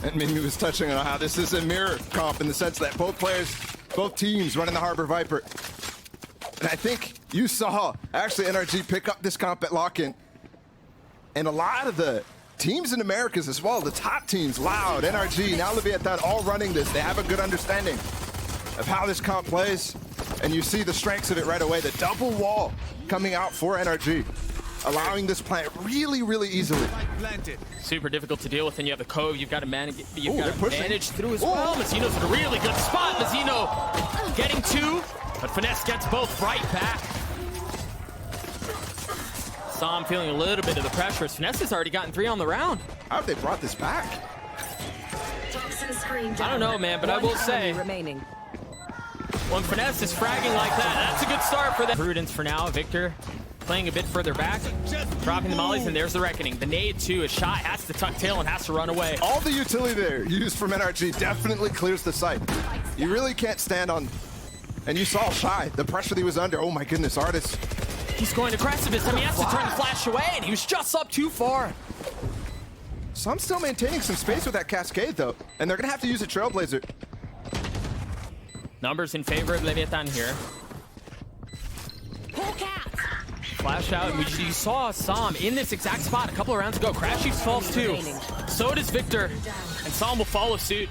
And Mimi was touching on how this is a mirror comp in the sense that both teams running the Harbor Viper. And I think you saw actually NRG pick up this comp at lock-in. And a lot of the teams in Americas as well, the top teams, Loud, NRG, now Leviatán, all running this. They have a good understanding of how this comp plays. And you see the strengths of it right away. The double wall coming out for NRG, allowing this plant really, really easily. Super difficult to deal with, and you have the cove. You've got to manage through as Ooh. well. Mazino's in a really good spot. Mazino getting two, but Finesse gets both right back. Sam feeling a little bit of the pressure. Finesse has already gotten 3 on the round. How have they brought this back? I don't know, man, but I will say, when Finesse is fragging like that, that's a good start for them. Prudence for now. Victor playing a bit further back, dropping the mollies, and there's the reckoning. The nade too, as Shyy has to tuck tail and has to run away. All the utility there used from NRG definitely clears the site. You really can't stand on, and you saw Shyy, the pressure that he was under. Oh my goodness, ardiis. He's going to Crashies. I mean, he has to turn the flash away, and he was just up too far. So I'm still maintaining some space with that cascade though, and they're gonna have to use a Trailblazer. Numbers in favor of Leviatán here. Flash out, and you saw Sam in this exact spot a couple of rounds ago. crashies falls too. So does Victor, and Sam will follow suit.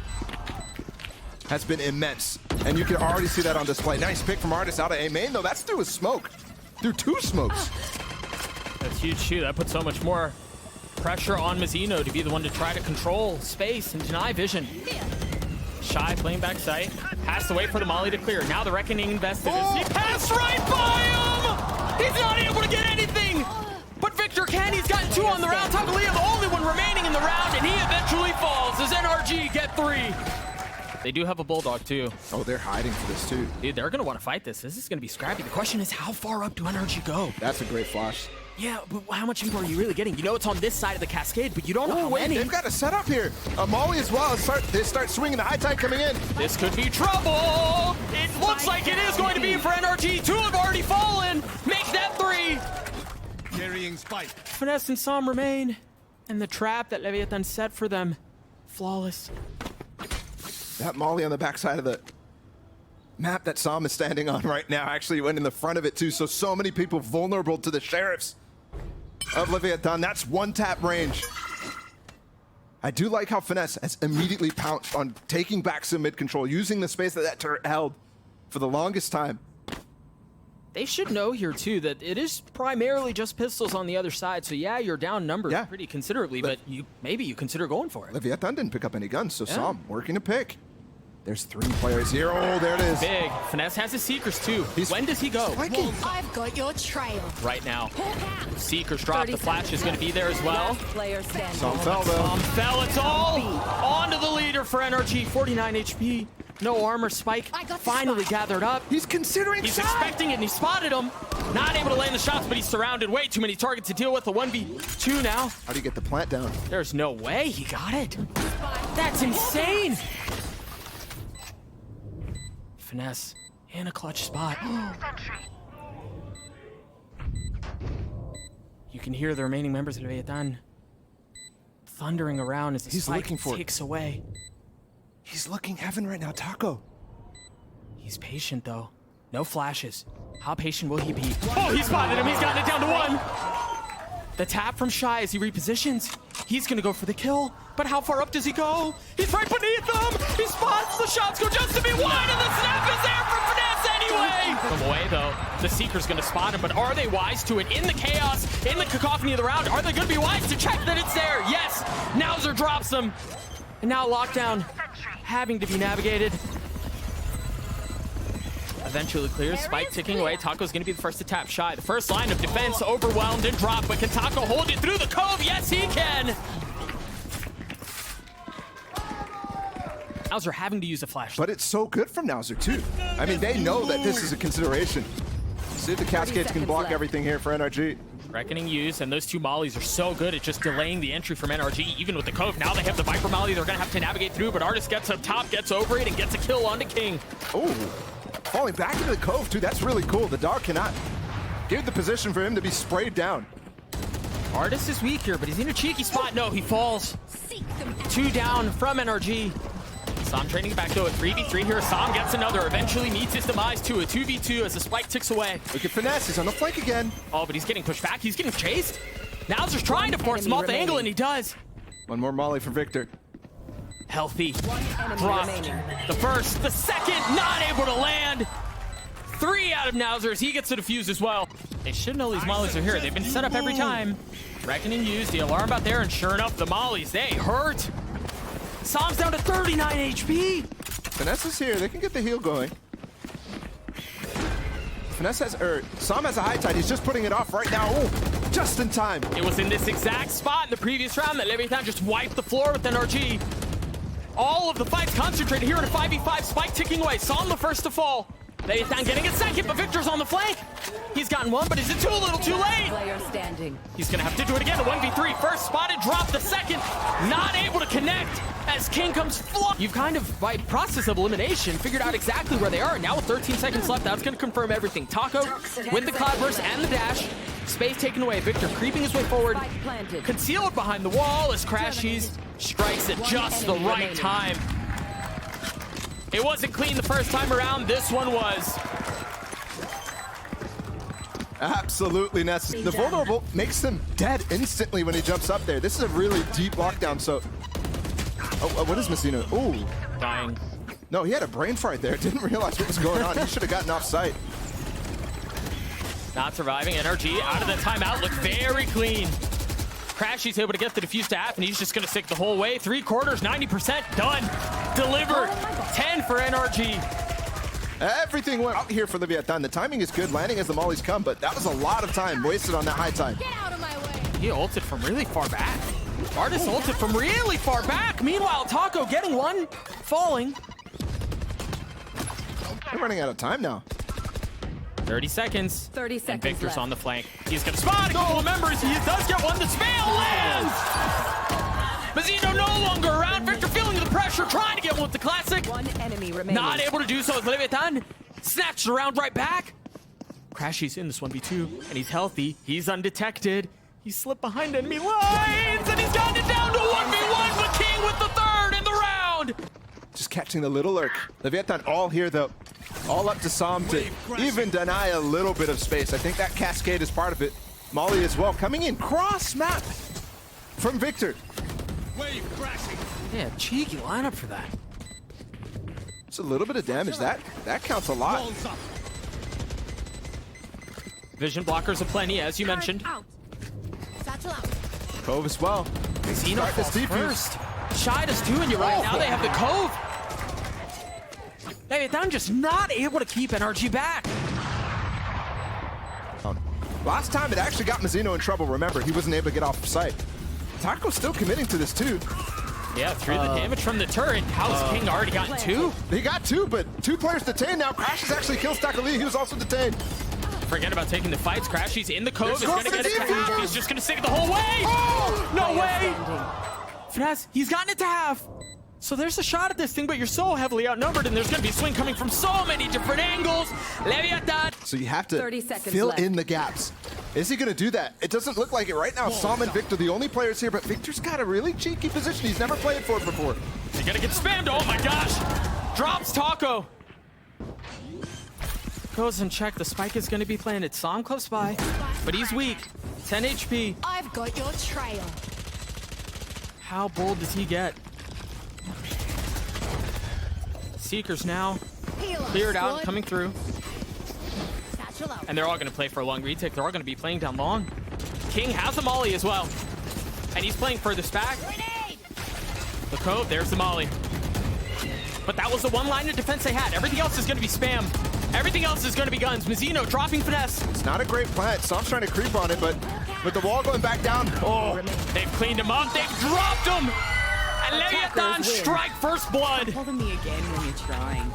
Has been immense, and you can already see that on display. Nice pick from ardiis out of A main though. That's through a smoke, through 2 smokes. That's huge shoot. That puts so much more pressure on Mazino to be the one to try to control space and deny vision. Shyy playing back sight, has to wait for the molly to clear. Now the reckoning invested. He passed right by him! He's not able to get anything! But Victor can. He's gotten 2 on the round. Tacolilla, the only one remaining in the round, and he eventually falls as NRG get 3. They do have a Bulldog too. Oh, they're hiding for this too. Dude, they're gonna want to fight this. This is gonna be scrappy. The question is, how far up do NRG go? That's a great flash. Yeah, but how much info are you really getting? You know it's on this side of the cascade, but you don't know how many. They've got a setup here. A molly as well. They start swinging the high tide coming in. This could be trouble. It looks like it is going to be for NRG. 2 have already fallen. Make that 3. Carrying spike. Finesse and Sam remain. And the trap that Leviatán set for them, flawless. That molly on the backside of the map that Sam is standing on right now actually went in the front of it too. So many people vulnerable to the sheriffs of Leviatán. That's 1-tap range. I do like how Finesse has immediately pounced on taking back some mid control, using the space that turret held for the longest time. They should know here too that it is primarily just pistols on the other side. So yeah, you're down numbers pretty considerably, but maybe you consider going for it. Leviatán didn't pick up any guns, so Sam working to pick. There's 3 players here. Oh, there it is. Big. Finesse has his Seekers too. When does he go? I've got your trail. Right now. Seekers drop. The flash is going to be there as well. Sam fell though. Sam fell. It's all onto the leader for NRG. 49 HP. No armor. Spike finally gathered up. He's considering He's expecting it, and he spotted him. Not able to land the shots, but he's surrounded. Way too many targets to deal with. A 1v2 now. How do you get the plant down? There's no way he got it. That's insane. Finesse in a clutch spot. You can hear the remaining members of Leviatán thundering around as the spike takes away. He's looking heaven right now, Taco. He's patient though. No flashes. How patient will he be? Oh, he spotted him. He's gotten it down to 1. The tap from Shyy as he repositions. He's gonna go for the kill, but how far up does he go? He's right beneath them. He spots the shots go just to be wide, and the snap is there for Finesse anyway. From away though, the Seeker's gonna spot him, but are they wise to it? In the chaos, in the cacophony of the round, are they gonna be wise to check that it's there? Yes. Nowzer drops them, and now lockdown having to be navigated. Eventually clears, Spike ticking away. Taco's gonna be the first to tap Shyy. The first line of defense overwhelmed and dropped, but can Taco hold it through the cove? Yes, he can! Nowzer having to use a flash. But it's so good from Nowzer too. I mean, they know that this is a consideration. See if the Cascades can block everything here for NRG. Reckoning used, and those 2 mollies are so good at just delaying the entry from NRG, even with the cove. Now they have the Viper molly they're gonna have to navigate through, but ardiis gets up top, gets over it, and gets a kill onto kiNgg. Oh, falling back into the cove too. That's really cool. The dog cannot give the position for him to be sprayed down. ardiis is weak here, but he's in a cheeky spot. No, he falls. 2 down from NRG. Sam training it back though, a 3v3 here. Sam gets another, eventually meets his demise to a 2v2 as the spike ticks away. Look at Finesse, he's on the flank again. Oh, but he's getting pushed back, he's getting chased. Nowzer's trying to force him off the angle, and he does. One more molly for Victor. Healthy. Dropped. The first, the second, not able to land. 3 out of Nowzer as he gets to defuse as well. They should know these mollies are here. They've been set up every time. Reckoning used, the alarm out there, and sure enough, the mollies, they hurt. Sam's down to 39 HP. Finesse is here, they can get the heal going. Finesse has, Sam has a high tide, he's just putting it off right now. Oh, just in time. It was in this exact spot in the previous round that Leviatán just wiped the floor with NRG. All of the fights concentrated here in a 5v5, spike ticking away. Sam the first to fall. Leviatán getting a second, but Victor's on the flank. He's gotten one, but is it too little too late? Player standing. He's gonna have to do it again. A 1v3, first spotted, drop the second. Not able to connect as kiNgg comes flying. You've kind of, by process of elimination, figured out exactly where they are. Now with 13 seconds left, that's gonna confirm everything. Taco with the cloudburst and the dash. Space taken away. Victor creeping his way forward. Concealed behind the wall as crashies strikes at just the right time. It wasn't clean the first time around. This one was. Absolutely necessary. The vulnerable makes them dead instantly when he jumps up there. This is a really deep lockdown, so... Oh, what is Mazino? Ooh. Dying. No, he had a brain fart there. Didn't realize what was going on. He should have gotten off site. Not surviving. NRG out of the timeout. Looked very clean. crashies able to get the defuse to happen. He's just going to stick the whole way. 3/4, 90% done. Delivered. 10 for NRG. Everything went out here for Leviatán. The timing is good, landing as the mollies come, but that was a lot of time wasted on that high tide. Get out of my way. He ulted from really far back. ardiis ulted from really far back. Meanwhile, Taco getting one, falling. They're running out of time now. 30 seconds. 30 seconds And Victor's left. on the flank. He's going to spot a couple of members. He does get one. The spell lands! Mazino no longer around. Victor feeling the pressure, trying to get one with the classic. One enemy remaining. Not able to do so as Leviatán snatched around right back. crashies in this 1v2, and he's healthy. He's undetected. He slipped behind enemy lines, and he's gotten it down to 1v1, but kiNgg with the third in the round. Just catching the little lurk. Leviatán all here, though. All up to Sam to even deny a little bit of space. I think that cascade is part of it. Molly as well, coming in cross map from Victor. Yeah, cheeky lineup for that. It's a little bit of damage. That counts a lot. Vision blockers aplenty, as you mentioned. Out. Satchel out. Cove as well. Mazino Start this falls defuse. first. Shyy does too, and you're right. Now they have the Cove. Leviatán just not able to keep NRG back. Last time it actually got Mazino in trouble. Remember, he wasn't able to get off site. Taco's still committing to this too. Yeah, through the damage from the turret. How's kiNgg already gotten 2? He got 2, but 2 players detained now. crashies actually kills Tacolilla. He was also detained. Forget about taking the fights. crashies in the Cove. It's Is going to close get to it. the defuse. He's just going to stick it the whole way. Oh! No Player way. standing. Finesse, he's gotten it to half. So there's a shot at this thing, but you're so heavily outnumbered, and there's going to be a swing coming from so many different angles. Leviatán. So you have to 30 seconds fill left. in the gaps. Is he going to do that? It doesn't look like it right now. Sam and Victor, the only players here, but Victor's got a really cheeky position. He's never played for it before. He's going to get spammed. Oh my gosh. Drops Taco. Goes and check. The spike is going to be planted. Sam close by, but he's weak. 10 HP. I've got your trail. How bold does he get? Seekers now Heal us, cleared out, squad. coming through. Satchel out. And they're all going to play for a long retake. They're all going to be playing down long. kiNgg has a molly as well. And he's playing furthest back. Grenade. The Cove, there's the molly. But that was the one line of defense they had. Everything else is going to be spam. Everything else is going to be guns. Mazino dropping finesse. It's not a great plant. Sam's trying to creep on it, but with the wall going back down, oh, They've cleaned him up. They've dropped him. And Leviatán Attackers win. strike first blood. Call me again when you're trying.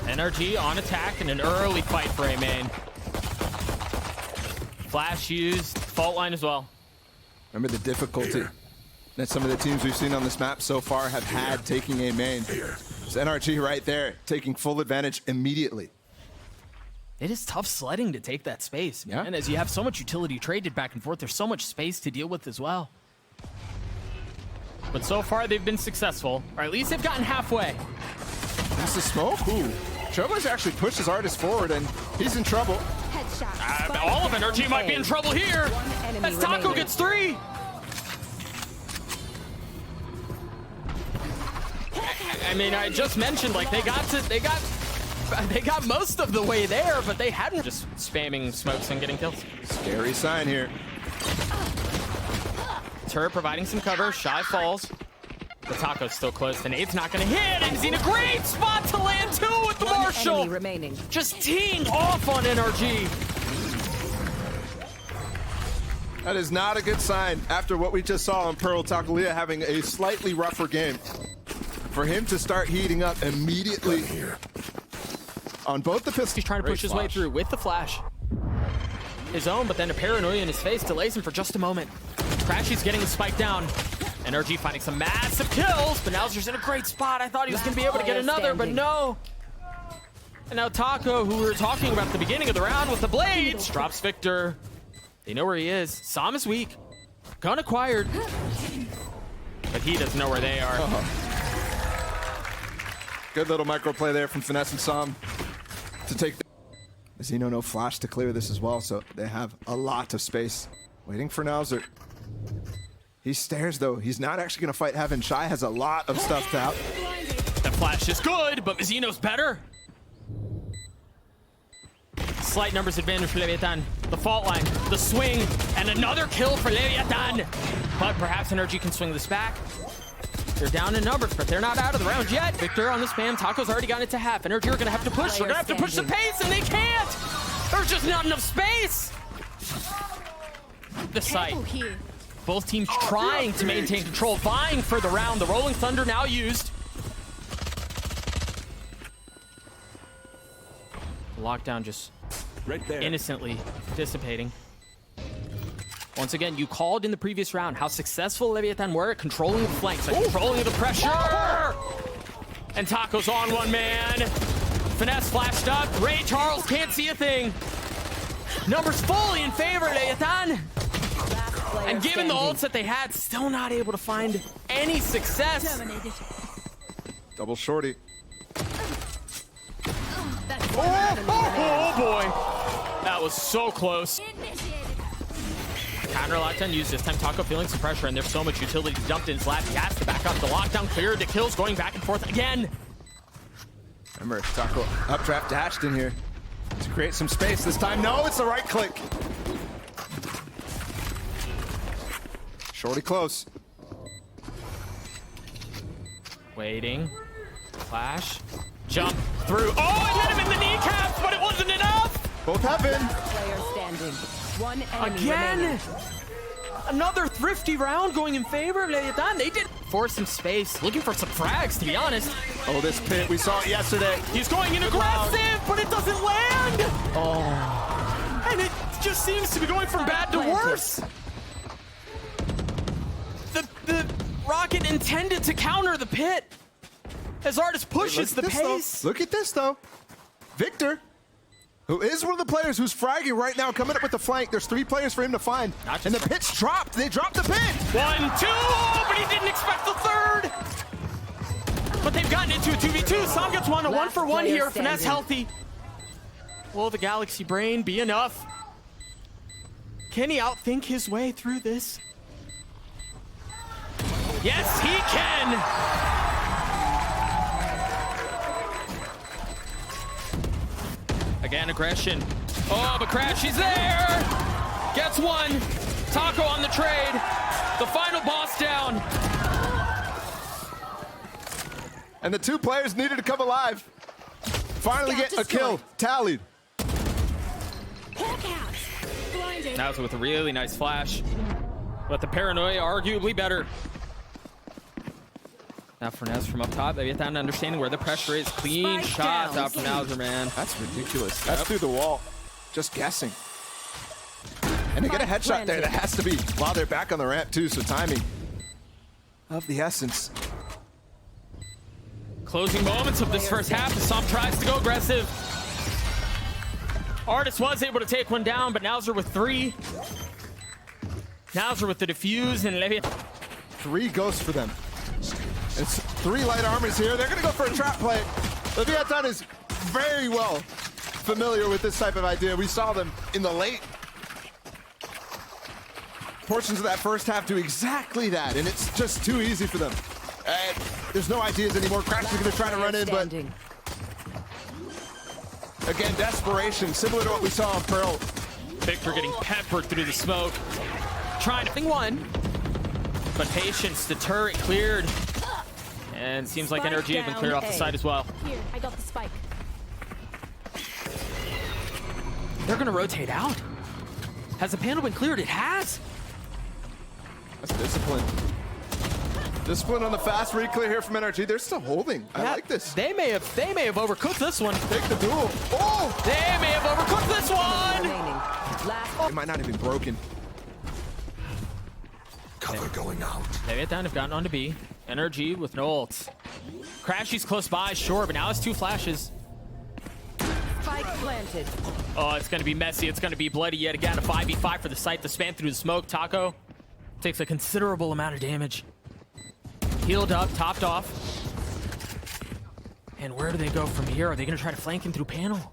NRG on attack and an early fight for A main. Flash used, fault line as well. remember the difficulty that some of the teams we've seen on this map so far have had taking a main. It's NRG right there, taking full advantage immediately. It is tough sledding to take that space, man. Yeah. And as you have so much utility traded back and forth, there's so much space to deal with as well. But so far, they've been successful. Or at least they've gotten halfway. This is smoke. Ooh. Trailblazer actually pushes ardiis forward, and he's in trouble. Headshot. All of NRG might be in trouble here. As Taco gets 3. I mean, I just mentioned, like, they got most of the way there, but they hadn't just spamming smokes and getting kills. Scary sign here. Turret providing some cover. Shyy falls. The Taco's still close. The nade's not going to hit, and he's in a great spot to land 2 with the Marshall. Enemy remaining. Just teeing off on NRG. That is not a good sign after what we just saw on Pearl. Tacolilla having a slightly rougher game. For him to start heating up immediately on both the pistols. He's trying to push his way through with the flash. His own, but then a paranoia in his face delays him for just a moment. crashies getting the spike down. NRG finding some massive kills, but Nowzer's in a great spot. I thought he was going to be able to get another, but no. And now Taco, who we were talking about at the beginning of the round with the blades, drops Victor. They know where he is. Sam is weak. Gun acquired. But he doesn't know where they are. Good little micro play there from Finesse and Sam to take the Mazino, no flash to clear this as well, so they have a lot of space. Waiting for Nowzer. He stares though. He's not actually going to fight Heaven. Shyy has a lot of stuff to out. The flash is good, but Mazino's better. Slight numbers advantage for Leviatán. The fault line, the swing, and another kill for Leviatán. But perhaps NRG can swing this back. They're down in numbers, but they're not out of the round yet. Victor on the spam. Taco's already gotten it to half. NRG are going to have to push. They're going to have to push the pace, and they can't. There's just not enough space. The site. Both teams trying to maintain control, vying for the round. The Rolling Thunder now used. Lockdown just right there, innocently dissipating. Once again, you called in the previous round how successful Leviatán were at controlling the flanks, and controlling the pressure. And Taco's on one man. Finesse flashed up. Ray Charles can't see a thing. Numbers fully in favor, Leviatán. And given the ults that they had, still not able to find any success. Double shorty. Oh boy. That was so close. Counter lockdown used this time. Taco feeling some pressure, and there's so much utility dumped in his lap. He has to back up. The lockdown cleared. The kills going back and forth again. Remember, Taco updraft dashed in here to create some space this time. No, it's the right click. Shorty close. Waiting. Flash. Jump through. Oh, it hit him in the kneecaps, but it wasn't enough. Both Heaven. Player standing. One enemy Again. remaining. Another thrifty round going in favor of Leviatán. They did force some space, looking for some frags, to be honest. Oh, this pit, we saw it yesterday. He's going in aggressive, but it doesn't land. Oh. And it just seems to be going from bad to worse. The rocket intended to counter the pit as ardiis pushes the pace. Look at this, though. Victor, who is one of the players who's fragging right now, coming up with the flank. There's 3 players for him to find. And the pit's dropped. They dropped the pit. 1, 2, but he didn't expect the third. But they've gotten into a 2v2. Sam gets one, a 1-for-1 here. Finesse healthy. Will the Galaxy Brain be enough? Can he outthink his way through this? Yes, he can. Again, aggression. Oh, but crashies there. Gets one. Taco on the trade. The final boss down. And the 2 players needed to come alive. Finally get a kill tallied. That was with a really nice flash. But the paranoia arguably better. Now Fernez from up top. Leviatán understanding where the pressure is. Clean shot out from Nowzer, man. That's ridiculous. That's through the wall. Just guessing. And to get a headshot there, that has to be while they're back on the ramp too, so timing of the essence. Closing moments of this first half as Sam tries to go aggressive. Artist was able to take one down, but Nowser with 3. Nowser with the defuse and Leviatán. 3 ghosts for them. It's 3 light armors here. They're gonna go for a trap play. Leviatán is very well familiar with this type of idea. We saw them in the late portions of that first half do exactly that, and it's just too easy for them. And there's no ideas anymore. crashies are gonna try to run in, but again, desperation, similar to what we saw on Pearl. Victor getting peppered through the smoke. Trying to one, but patience, the turret cleared. And seems like NRG have been cleared off the side as well. Here, I got the spike. They're gonna rotate out. Has the panel been cleared? It has. That's discipline. Discipline on the fast re-clear here from NRG. They're still holding. I like this. They may have overcooked this one. Take the duel. Oh! They may have overcooked this one. It might not have been broken. Cover going out. Leviatán have gotten onto B. NRG with no ults. crashies close by, sure, but now it's 2 flashes. Spike planted. Oh, it's gonna be messy. It's gonna be bloody yet again. A 5v5 for the site to span through the smoke. Taco takes a considerable amount of damage. Healed up, topped off. And where do they go from here? Are they gonna try to flank him through panel?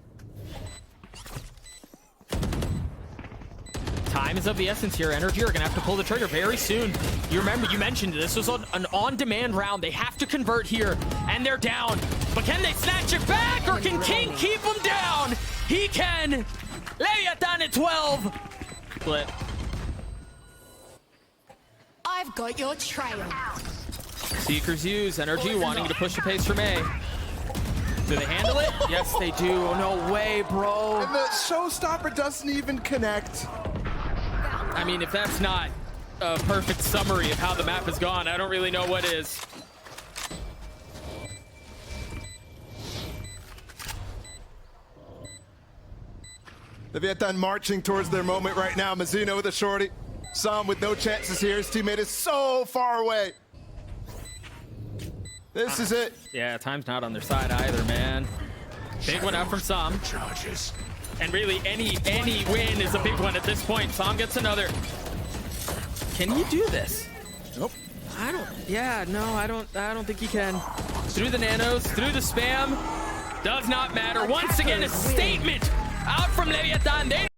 Time is of the essence here. NRG are gonna have to pull the trigger very soon. You remember, you mentioned this was an on-demand round. They have to convert here, and they're down. But can they snatch it back, or can kiNgg keep them down? He can. Leviatán at 12. Split. I've got your trail. Seekers use. NRG wanting to push the pace from A. Do they handle it? Yes, they do. Oh, no way, bro. And the showstopper doesn't even connect. I mean, if that's not a perfect summary of how the map has gone, I don't really know what is. Leviatán marching towards their moment right now. Mazino with a shorty. Sam with no chances here. His teammate is so far away. This is it. Yeah, time's not on their side either, man. Big one out from Sam. Charges. And really, any win is a big one at this point. Sam gets another. Can you do this? Nope. I don't think he can. Through the nanos, through the spam. Does not matter. Once again, a statement out from Leviatán.